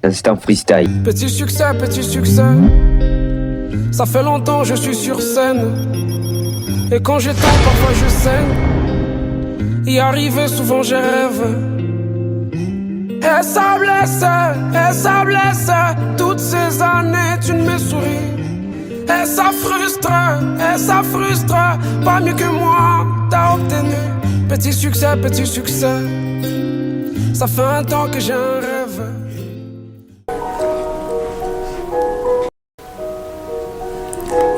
C'est un freestyle. Petit succès, ça fait longtemps je suis sur scène. Et quand j'éteins, parfois je saigne. Y arriver, souvent je rêve. Et ça blesse, toutes ces années tu ne me souris. Et ça frustre, pas mieux que moi t'as obtenu. Petit succès, ça fait un temps que j'ai un rêve.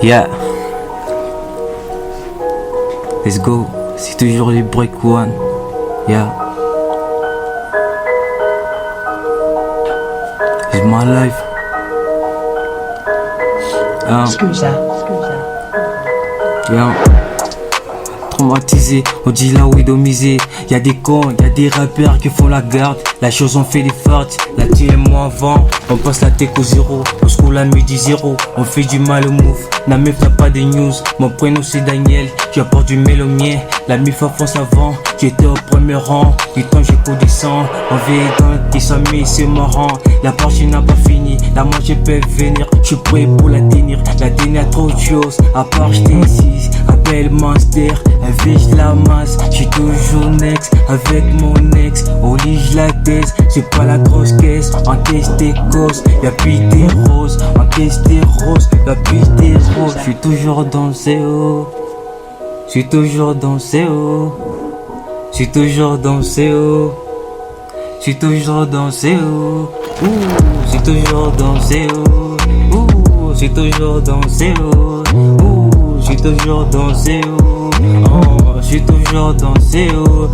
Yeah, let's go, c'est toujours les break one. Yeah, it's my life. Yeah. Traumatisé, on dit là où idomisé. Y'a des cons, y'a des rappeurs qui font la garde. La chose on fait des farts, la team moi avant. On passe la tech au zéro, au school à midi zéro. On fait du mal au move, la meuf n'a pas des news. Mon prénom c'est Daniel, tu apportes du mélomien. La mif à fonce avant, j'étais au premier rang. Du temps j'ai cours des sangs, on vit dans tes amis c'est marrant. La partie n'a pas fini, la moitié peut venir. J'suis prêt pour la tenir, la dernière trop de choses. À part j'étais ici, appelle Monster. Avec la masse, j'suis toujours next. Avec mon ex, au lit j'la teste. C'est pas la grosse caisse, encaisse tes causes. Y'a plus des roses, encaisse tes roses. Y'a plus des roses, j'suis toujours dans le CO. J'suis toujours dans le CO. J'suis toujours dans le CO. J'suis toujours dans le CO. J'suis toujours dans le CO. J'suis toujours dans le CO. J'suis toujours dans le CO. J'suis toujours dans le CO.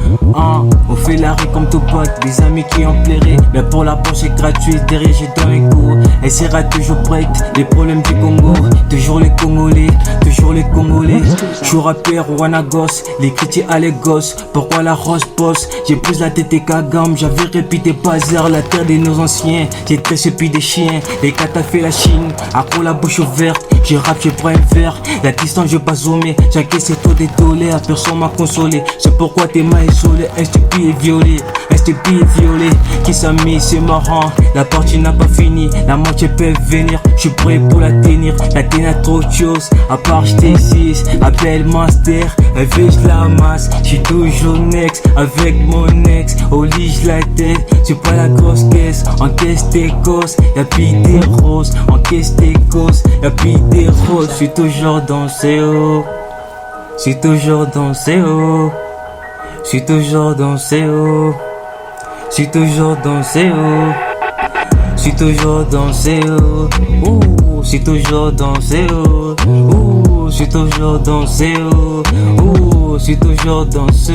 On fait la rue comme Tupac, des amis qui en plairaient. Mais pour la poche c'est gratuit, derrière j'ai dans les cours. Elle sera toujours prête, les problèmes du Congo. Toujours les Congolais, toujours les Congolais. J'suis rappeur ou Anagos, les critiques à les gosses. Pourquoi la rose bosse? J'ai plus la tête et Kagam, j'avais répété Bazar, la terre de nos anciens. J'étais celui des chiens, les gars t'as fait la Chine. Accro la bouche ouverte, j'ai rap, j'ai pris un verre. La distance je pas zoomé, j'encaisse trop des dollars, personne m'a consolé. C'est pourquoi t'es mal isolé, un stupide est violé. Un stupide est violé, qui s'amuse c'est marrant. La partie n'a pas fini, la moitié peut venir. J'suis prêt pour la tenir, la tenir trop de choses. À part j'étais 6, appelle Master. Avec la masse, j'suis toujours next. Avec mon ex, au lit j'la tête. C'est pas la grosse caisse, encaisse tes causes. Y'a plus des roses, encaisse tes causes. Y'a plus des roses, j'suis toujours dans le CO. J'suis toujours dans le CO. J'suis toujours dans le CO. J'suis toujours dans le CO. J'suis toujours dans le CO. J'suis toujours dans le CO. J'suis toujours dans le CO. J'suis toujours dans ce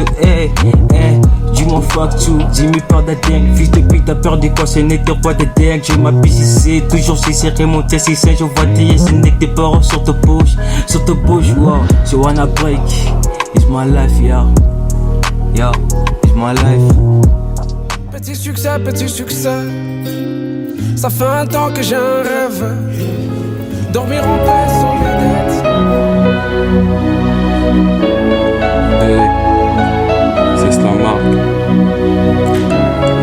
dis-moi fuck you, dis-moi peur de dingue. Fils de pute, t'as peur de quoi, ce n'était pas de dingue. Je m'habille ici, toujours c'est serré, mon test c'est je vois tes ce n'était pas sur ta poche, wow. So wanna break, it's my life, yo, it's my life. Petit succès, ça fait un temps que j'ai un rêve. Dormir en paix sans mes dettes. C'est cela marque.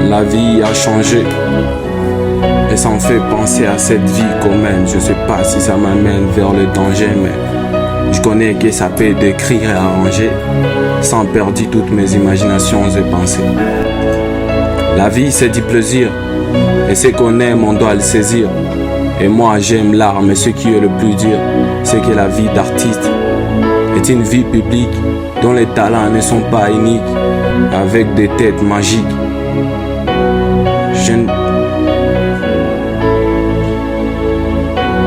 La vie a changé et ça me fait penser à cette vie qu'on mène. Je sais pas si ça m'amène vers le danger, mais je connais que ça peut décrire et arranger sans perdre toutes mes imaginations et pensées. La vie c'est du plaisir et ce qu'on aime on doit le saisir. Et moi j'aime l'art, mais ce qui est le plus dur c'est que la vie d'artiste est une vie publique dont les talents ne sont pas uniques, avec des têtes magiques.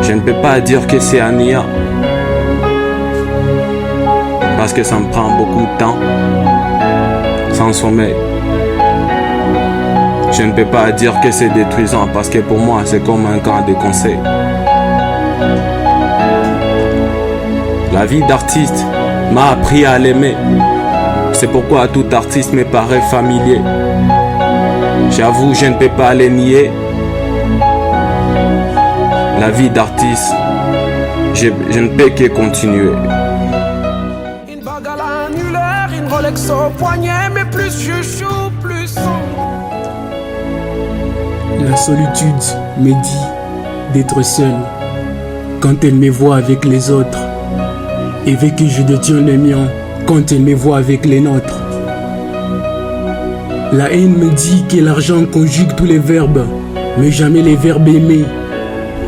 Je ne peux pas dire que c'est un IA, parce que ça me prend beaucoup de temps, sans sommeil. Je ne peux pas dire que c'est détruisant, parce que pour moi c'est comme un camp de conseils. La vie d'artiste m'a appris à l'aimer. C'est pourquoi tout artiste me paraît familier. J'avoue, je ne peux pas les nier. La vie d'artiste, je ne peux que continuer. Une bague à l'annulaire, une Rolex au poignet, mais plus je joue, plus sombre. La solitude me dit d'être seul quand elle me voit avec les autres et veut que je détienne les miens quand elle me voit avec les nôtres. La haine me dit que l'argent conjugue tous les verbes, mais jamais les verbes aimer.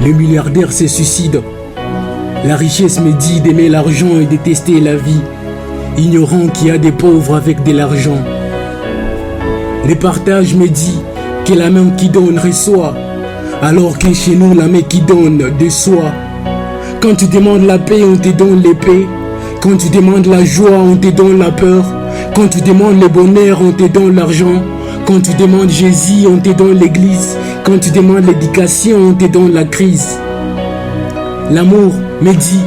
Le milliardaire se suicide. La richesse me dit d'aimer l'argent et détester la vie, ignorant qu'il y a des pauvres avec de l'argent. Le partage me dit que la main qui donne reçoit, alors que chez nous la main qui donne déçoit. Quand tu demandes la paix, on te donne l'épée. Quand tu demandes la joie, on te donne la peur. Quand tu demandes le bonheur, on te donne l'argent. Quand tu demandes Jésus, on te donne l'église. Quand tu demandes l'éducation, on te donne la crise. L'amour me dit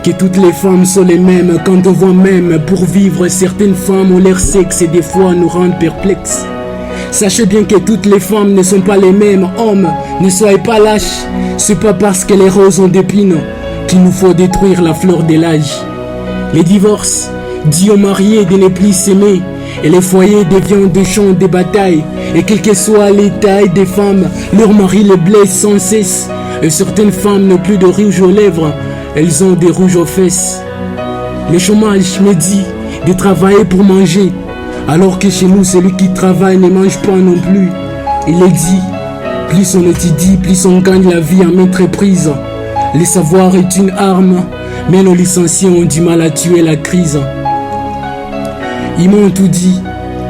que toutes les femmes sont les mêmes. Quand on voit même pour vivre, certaines femmes ont leur sexe et des fois nous rendent perplexes. Sachez bien que toutes les femmes ne sont pas les mêmes. Hommes, ne soyez pas lâches. C'est pas parce que les roses ont des pines qu'il nous faut détruire la fleur de l'âge. Les divorces dit aux mariés de ne plus s'aimer, et les foyers deviennent des champs de bataille. Et quel que soit les tailles des femmes, leur mari les blesse sans cesse. Et certaines femmes n'ont plus de rouge aux lèvres, elles ont des rouges aux fesses. Le chômage me dit de travailler pour manger, alors que chez nous celui qui travaille ne mange pas non plus. Il est dit, plus on étudie, plus on gagne la vie en maîtrise. Le savoir est une arme, mais nos licenciés ont du mal à tuer la crise. Ils m'ont tout dit,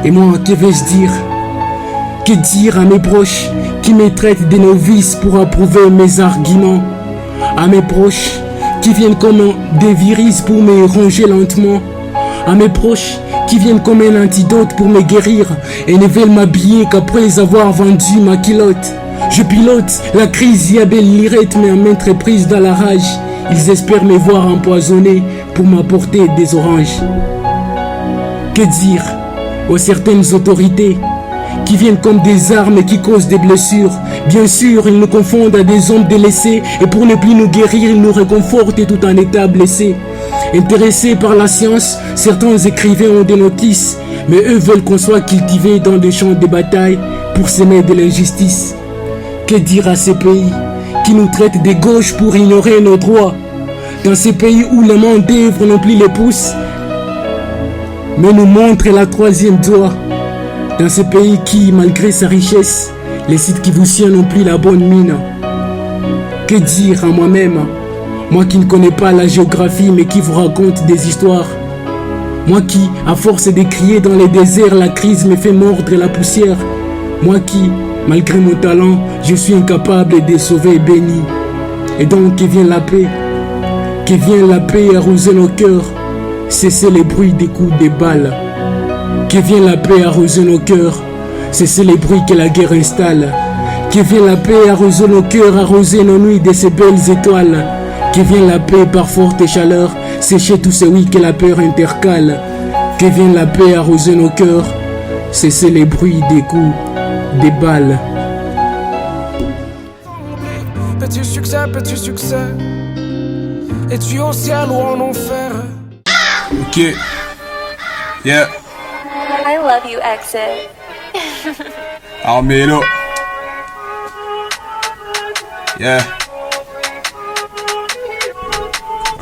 et moi, que vais-je dire? Que dire à mes proches qui me traitent de novice pour approuver mes arguments? À mes proches qui viennent comme des virus pour me ronger lentement? À mes proches qui viennent comme un antidote pour me guérir et ne veulent m'habiller qu'après avoir vendu ma culotte? Je pilote la crise, y a belle lirette, mais à maintes reprises dans la rage, ils espèrent me voir empoisonné pour m'apporter des oranges. Que dire aux certaines autorités qui viennent comme des armes et qui causent des blessures? Bien sûr, ils nous confondent à des hommes délaissés, et pour ne plus nous guérir, ils nous réconfortent tout en état blessé. Intéressés par la science, certains écrivains ont des notices, mais eux veulent qu'on soit cultivés dans des champs de bataille pour s'aimer de l'injustice. Que dire à ces pays qui nous traitent de gauche pour ignorer nos droits? Dans ces pays où les mains d'œuvre n'ont plus les pouces, mais nous montrent la troisième doigt. Dans ces pays qui, malgré sa richesse, les sites qui vous siennent n'ont plus la bonne mine. Que dire à moi-même, moi qui ne connais pas la géographie mais qui vous raconte des histoires? Moi qui, à force de crier dans les déserts, la crise me fait mordre la poussière. Moi qui, malgré mon talent, je suis incapable de sauver béni. Et donc, que vient la paix? Que vient la paix arroser nos cœurs, cesser les bruits des coups de balles? Que vient la paix arroser nos cœurs, cesser les bruits que la guerre installe? Que vient la paix arroser nos cœurs, arroser nos nuits de ces belles étoiles? Que vient la paix par forte chaleur, sécher tous ces oui que la peur intercale? Que vient la paix arroser nos cœurs, cesser les bruits des coups des balles? Petit succès, es-tu au ciel ou en enfer? Ok, yeah, I love you, Exit. Armelo, yeah,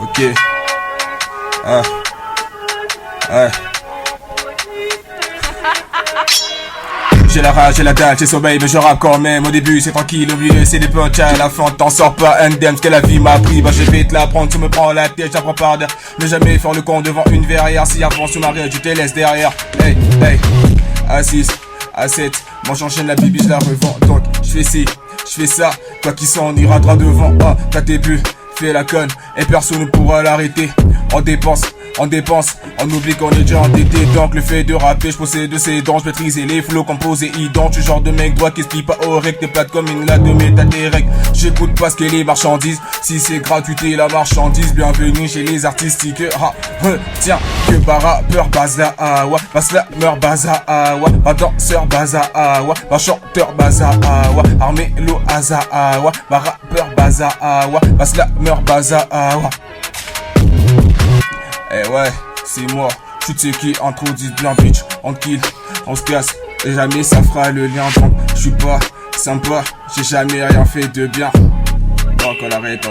ok, J'ai la rage, j'ai la dalle, j'ai sommeil, mais je rappe quand même. Au début c'est tranquille, au milieu c'est des punchs, à la fin t'en sors pas indemne. Ce que la vie m'a pris, bah je vais te l'apprendre. Tu me prends la tête, j'apprends par derrière. Ne jamais faire le con devant une verrière. Si avant sous ma je te laisse derrière. Hey, hey, à 6, à 7, moi j'enchaîne la bibi, je la revends. Donc je fais ci, je fais ça, quoi qu'il soit on ira droit devant. T'as tes buts, fais la conne, et personne ne pourra l'arrêter. On dépense, on oublie qu'on est déjà endetté. Donc le fait de rapper, je possède de ses dents, je maîtrise les flots composés idents. Tu genre de mec droit qui se plie pas au rec, t'es plate comme une latte de métal des règles. J'écoute pas ce qu'est les marchandises, si c'est gratuit t'es la marchandise. Bienvenue chez les artistiques, retiens que par rappeur baza awa, pas slammer baza awa, pas danseur baza awa, pas chanteur baza awa, Armelo aza awa, pas rappeur baza awa, pas slammer baza awa. Eh ouais, c'est moi, tu sais qui introduit bien bitch, on kill, on se casse, et jamais ça fera le lien. Donc je suis pas sympa, j'ai jamais rien fait de bien. Oh, qu'on arrête.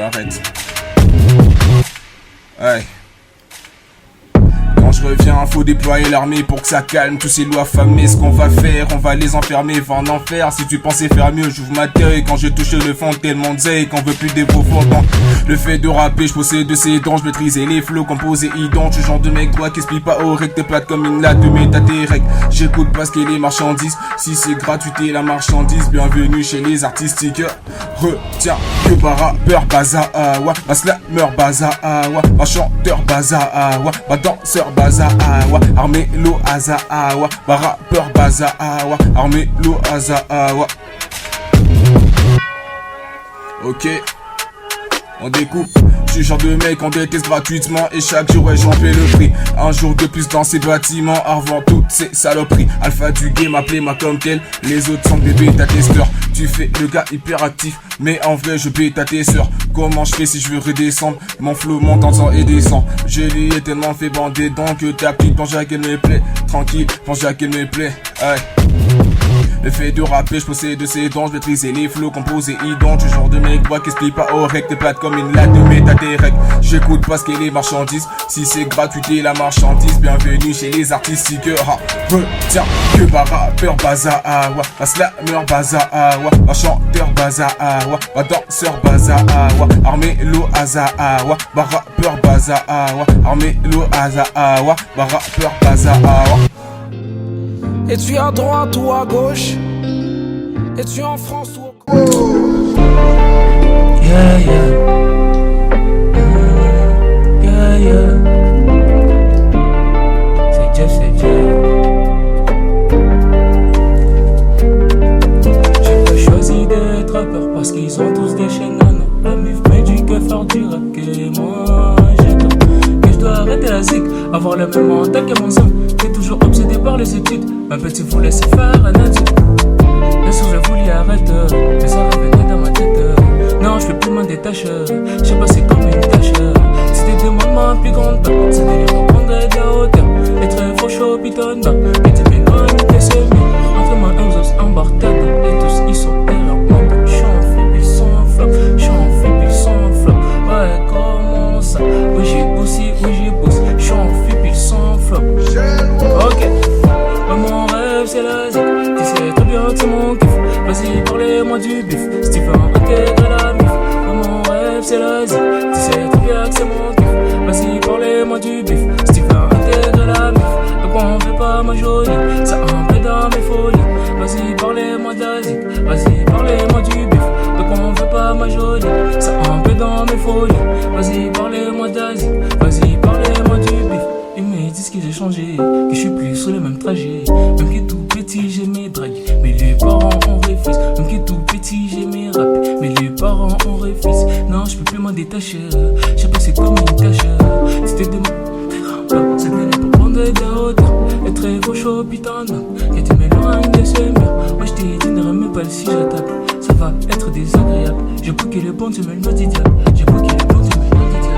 Ouais. Quand je reviens, faut déployer l'armée pour que ça calme tous ces lois affamées. Ce qu'on va faire, on va les enfermer, va en enfer. Si tu pensais faire mieux, j'ouvre ma terre. Et quand je touche le fond, tellement de zé, qu'on veut plus des profondants. Le fait de rapper, je possède de ses dents, je maîtrisais les flots composés idents. Ce genre de mec, toi qui explique pas au rec, t'es plate comme une latte de méta tes rec. J'écoute parce qu'il est marchandise. Si c'est gratuité, la marchandise, bienvenue chez les artistiques. Retiens que par rappeur baza, ma slammer baza, ma chanteur baza, ma danseur baza, armé lo aza, ma rappeur baza, armé lo aza, ok. On découpe, je suis genre de mec, on déteste gratuitement. Et chaque jour, j'en paie le prix. Un jour de plus dans ces bâtiments, avant toutes ces saloperies. Alpha du game, appelez-moi comme tel. Les autres sont des bêta-testeurs. Tu fais le gars hyperactif, mais en vrai, je bêta tes sœurs. Comment je fais si je veux redescendre? Mon flow monte en temps et descend. Je lui ai tellement fait bander donc que ta petite pense à qu'elle me plaît. Tranquille, pense à qu'elle me plaît. Aïe. Le fait de rapper, je possède de ses dents, je maîtrisais les flots composés idents. Du genre de mec, moi qui explique pas au rec, t'es plate comme une latte de méta tes rec. J'écoute parce qu'elle est marchandise. Si c'est gratuité, la marchandise, bienvenue chez les artistiques. Retiens que par rappeur baza, ma slammer baza, ma chanteur baza, ma danseur baza, armé lo aza, ma rappeur baza, armé lo aza, ma rappeur baza. Es-tu à droite ou à gauche? Es-tu en France ou au Yeah, yeah. Yeah, yeah. C'est Dieu, c'est Dieu. J'ai pas choisi d'être rappeur parce qu'ils ont tous des chaînes. Non, la mif met du que faire du rap que moi j'ai tort. Que je dois arrêter la zik, avoir le même mental que mon son. T'es toujours obsédé par les études. Un petit vous laisse faire un adulte. Bien sûr je voulais arrêter, mais ça revenait dans ma tête. Non je fais plus m'en détacher, je sais pas c'est comme une tâche. C'était des moments plus grandes, c'est des livres prendre de la hauteur. Et très faux chaud pitonne, et tu m'éloignes tes semis. Entre moi un os en bartade, et tous ils sont derrière moi. J'suis en flip, ils sont en flop, j'suis en flip, ils sont en flop. Ouais comment ça, oui j'ai bossé, j'suis en flip, ils sont en flop. Ok. Mon rêve c'est la zik, tu sais très bien que c'est mon kiff. Vas-y parlez-moi du bif, si tu veux intégrer la mif. Mon rêve c'est la zik, tu sais très bien que c'est mon kiff. Vas-y parlez-moi du bif, si tu veux intégrer la mif. Donc on veut pas ma jolie, ça un peu dans mes folies. Vas-y parlez-moi de la zik, vas-y parlez-moi du bif. Donc on veut pas ma jolie, ça un peu dans mes folies. Vas-y parlez-moi de la zik, vas-y parlez-moi du bif. Ils me disent que j'ai changé, que je suis plus sur le même trajet. Même que tout petit j'ai mes dragues, mais les parents ont refusé. Même que tout petit j'ai mes raps, mais les parents ont refusé. Non je peux plus m'en détacher, je sais pas c'est comme une tâche. C'était des mots, c'était les pour prendre de la hauteur. Et très gros chaud putain que tu m'éloignes de ce mur. Moi je t'ai dit ne remets pas si j'attaque, ça va être désagréable. J'ai bloqué le bon tu me le dis diable, j'ai bloqué le bon tu me le dis diable.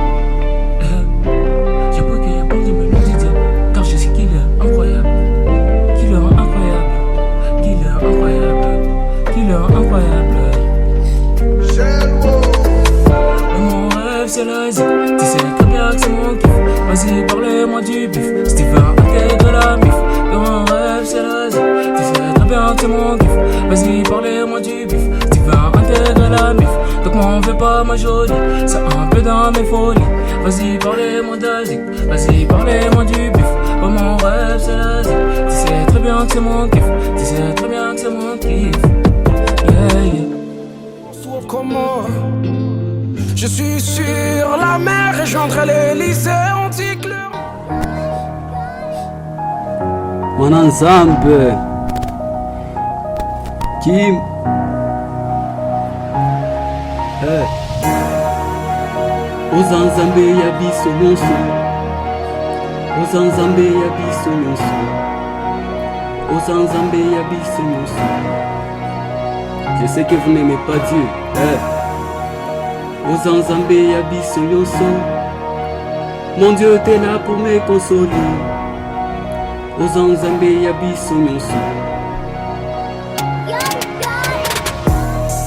Car je sais qu'il est incroyable, qu'il est incroyable, qu'il est incroyable, qu'il est incroyable. Mon rêve c'est la zik, tu sais très bien que c'est mon kiff. Vas-y parlez-moi du bif, si tu veux intégrer la mif. Mon rêve c'est la zik, tu sais très bien que c'est mon kiff. Vas-y parlez-moi du bif, si tu veux intégrer la mif. Donc m'en veux pas ma jolie, c'est un peu dans mes folies. Vas-y parlez-moi de la zik, vas-y parlez-moi du bif. Oh mon rêve c'est la zik, tu sais très bien que c'est mon kiff. Tu sais très bien que c'est mon kiff. Yeah, yeah. comment? Je suis sur la mer, rejoindrai l'Elysée antique. Mwananzambe Kim Ozanzambe ya biso nyonso, Ozanzambe ya biso nyonso, Ozanzambe ya biso nyonso. Je sais que vous n'aimez pas Dieu. Ozanzambe ya biso nyonso, mon Dieu t'es là pour me consoler. Ozanzambe ya biso nyonso.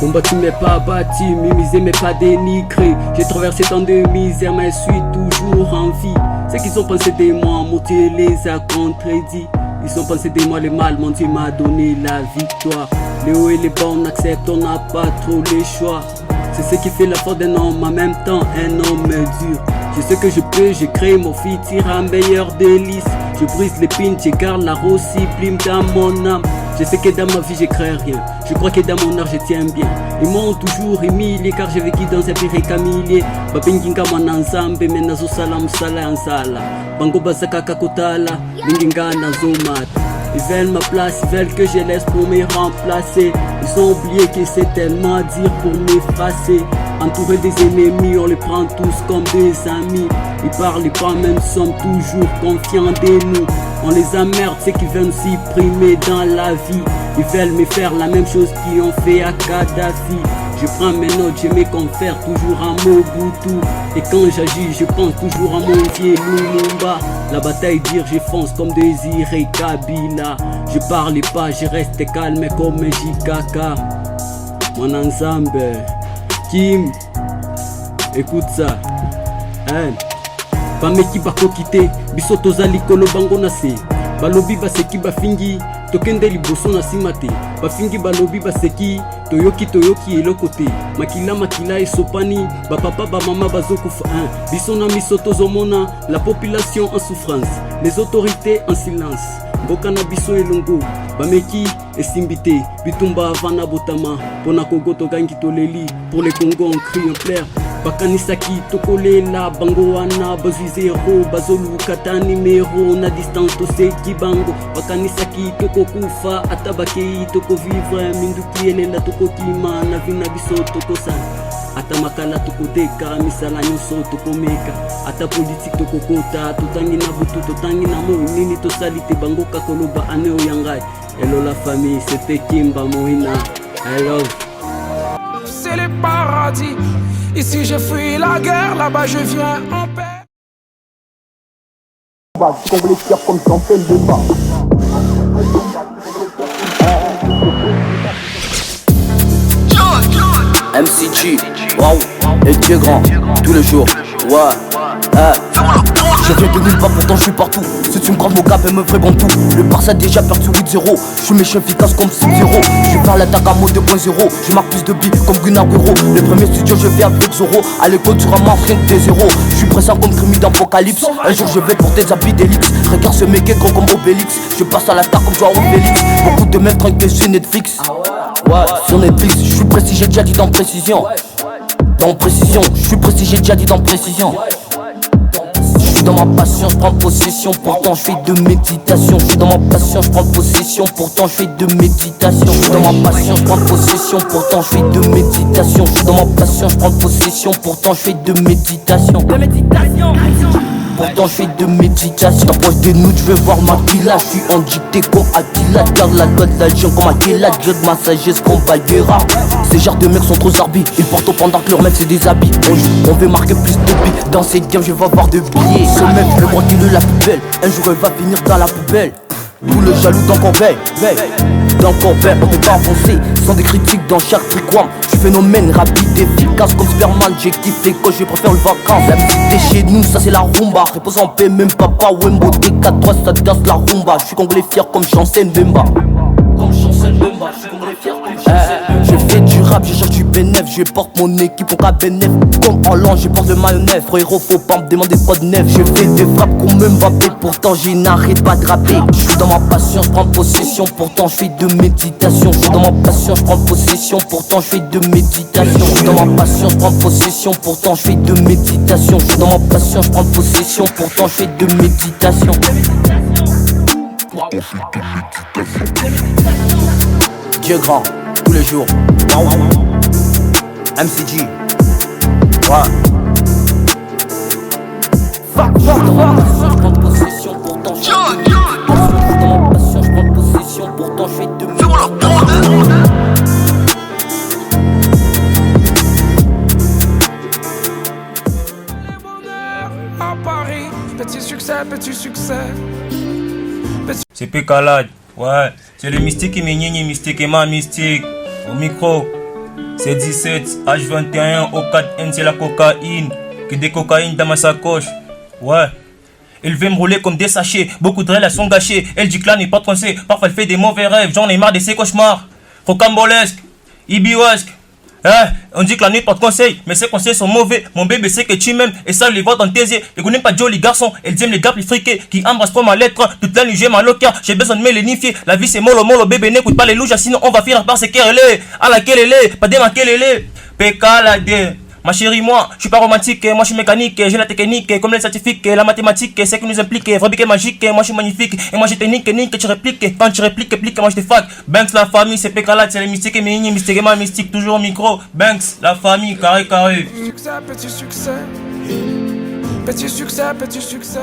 Combattu mais pas battu, mimisé mais pas dénigré. J'ai traversé tant de misère mais suis toujours en vie. Ce qu'ils ont pensé de moi, mon Dieu les a contredits. Ils ont pensé de moi le mal, mon Dieu m'a donné la victoire. Les hauts et les bas on accepte, on n'a pas trop les choix. C'est ce qui fait la force d'un homme, en même temps un homme dur. Je sais que je peux, je crée mon fils, tire un meilleur délice. Je brise l'épine, je garde la rose, sublime dans mon âme. Je sais que dans ma vie je crée rien. Je crois que dans mon art je tiens bien. Ils m'ont toujours humilié car j'ai vécu dans un pire camilier. Babinginga mananzambe menazo salam sala ansala. Bango bazaka kakotala, binginga nazomata. Ils veulent ma place, ils veulent que je laisse pour me remplacer. Ils ont oublié que c'est tellement dire pour m'effacer. Entouré des ennemis, on les prend tous comme des amis. Ils parlent pas, mais nous sommes toujours confiants de nous. On les emmerde, ceux qui veulent nous supprimer dans la vie. Ils veulent me faire la même chose qu'ils ont fait à Kadhafi. Je prends mes notes, je me confère toujours à Mobutu. Et quand j'agis, je pense toujours à mon vieux Lumumba. La bataille dure, je fonce comme Désiré Kabila. Je parle pas, je reste calme comme Jikaka. Mon ensemble, Kim, écoute ça. Hein? Bameki bako kite, biso tozali kolo bango na se. Balobi baseki bafingi, tokende liboso na simate. Bafingi balobi baseki, toyoki eloko te. Makila esopani, bapapa bamama bazokufa. Biso na miso tozomona, la population en souffrance, les autorités en silence. Mboka na biso elongo, bameki esimbite, bitumba avana botama. Pona Congo togangi toleli, pour les Congo on crie, on pleure. Bakanisaki tokolela bango wana bazwi zero bazolu kata numéro na distance toseki bango. Bakanisaki tokokufa atabakei tokovivre minduki elela tokokima na vina biso tokosana. Ata makala tokoteka misala nyonso tokomeka. Ata politique tokokota totangi na butu totangi na mo nini tosali te bango kakoloba ane oyangai. Hello la famille, c'était Kimba Mohina. I love. C'est le paradis. Ici je fuis la guerre, là-bas je viens en paix. Congolais fiers comme Jean-Paul Demba. MCG, waouh, et Dieu grand, tous les jours, ouais, Je viens de nulle part, pourtant je suis partout. Si tu me crois mon cap et me ferait bon tout. Le Barça déjà perdu 8-0. Je suis méchant efficace comme 6-0. Je parle l'attaque à mode 2.0. Je marque plus de billes comme Gunnar Bureau. Le premier studio je fais avec Zoro. À l'école tu ramasses rien que des zéros. Je suis pressant comme Crimi d'Apocalypse. Un jour je vais porter des habits d'Elix. Regarde ce mec est gros comme Obélix. Je passe à la star comme Joao Félix. Beaucoup de mecs tranquilles sur Netflix. Ouais, sur Netflix, je suis précis, j'ai déjà dit dans précision. Dans précision, je suis précis, j'ai déjà dit dans précision. Je suis dans ma passion, je prends possession, pourtant je fais de méditation. Je suis dans ma passion, je prends possession, pourtant je fais de méditation. Je suis dans ma passion, je prends possession, pourtant je fais de méditation. Je suis dans ma passion, je prends possession, pourtant je fais de méditation. Pourtant je fais de méditation. T'approches des nudes, je vais voir ma pila. Je suis en dictée comme Attila. Garde la loi de la légende comme Attila. Dieu de ma sagesse comme Bagheera. Ces genres de mecs sont trop zarbis. Ils portent au pendant que leurs mecs c'est des habits. On veut marquer plus de billes. Dans cette game je vais avoir de billets. Ce mec le grand de la poubelle. Un jour il va finir dans la poubelle. Tout le jaloux dans Corbeil, dans Corbeil, on peut pas avancer sans des critiques dans chaque triquam. Je suis phénomène rapide, efficace comme Superman. J'ai kiffé quand je préfère le vacances. La musique chez nous, ça c'est la rumba. Repose en paix, même papa Wembo. T4-3, ça danse la rumba. Je suis congolais fier comme Chancel Bemba. Comme Chancel Bemba, je suis congolais fier comme Chancel Bemba. Je fais du rap, je cherche du bénéf. Je porte mon équipe au cabénef. Comme en l'an, je porte le mayonnaise. Frérot, faut pas me demander quoi de neuf. Je fais des frappes comme Mbappé. Pourtant, je n'arrête pas de rapper. Je suis dans ma passion, je prends possession. Pourtant, je fais de méditation. Je suis dans ma passion, je prends possession. Pourtant, je fais de méditation. Je suis dans ma passion, je prends possession. Pourtant, je fais de méditation. Je suis dans ma passion, je prends possession. Pourtant, je fais de méditation. Dieu grand, tous les jours. MCG. Ouais. Fuck. Je prends possession, pourtant je fais de méditation. Je suis dans ma passion, je prends possession, pourtant je fais de méditation. À Paris, petit succès. C'est Pécalade, ouais. C'est le mystique qui m'énigne, mystique et ma mystique. Au micro. C'est 17, H21, O4N, c'est la cocaïne. Que des cocaïnes dans ma sacoche. Ouais. Elle veut me rouler comme des sachets. Beaucoup de rêves elles sont gâchées. Elle dit que là n'est pas de conseil. Parfois elle fait des mauvais rêves. J'en ai marre de ses cauchemars. Rocambolesque, ibiwesque. On dit que la nuit porte conseil, mais ces conseils sont mauvais. Mon bébé sait que tu m'aimes et ça les voit dans tes yeux. Je connais pas joli garçon, elles aiment les gars plus friqués qui embrassent trop ma lettre. Toute la nuit j'ai mal au cœur, j'ai besoin de me lénifier. La vie c'est mollo mollo, bébé n'écoute pas les louches, sinon on va finir par se quereller. À laquelle elle est, pas démarquer elle est. PK la D. Ma chérie, moi, je suis pas romantique, moi je suis mécanique, j'ai la technique, comme les scientifiques, la mathématique, c'est ce qui nous implique, vrai biquet magique, moi je suis magnifique, et moi j'ai technique, nique, tu répliques, quand tu répliques, moi je te fuck. Banks, la famille, c'est PK, c'est les mystiques, mais mystiquement mystique, toujours au micro. Banks, la famille, carré, carré. Succès, petit succès. Petit succès, petit succès.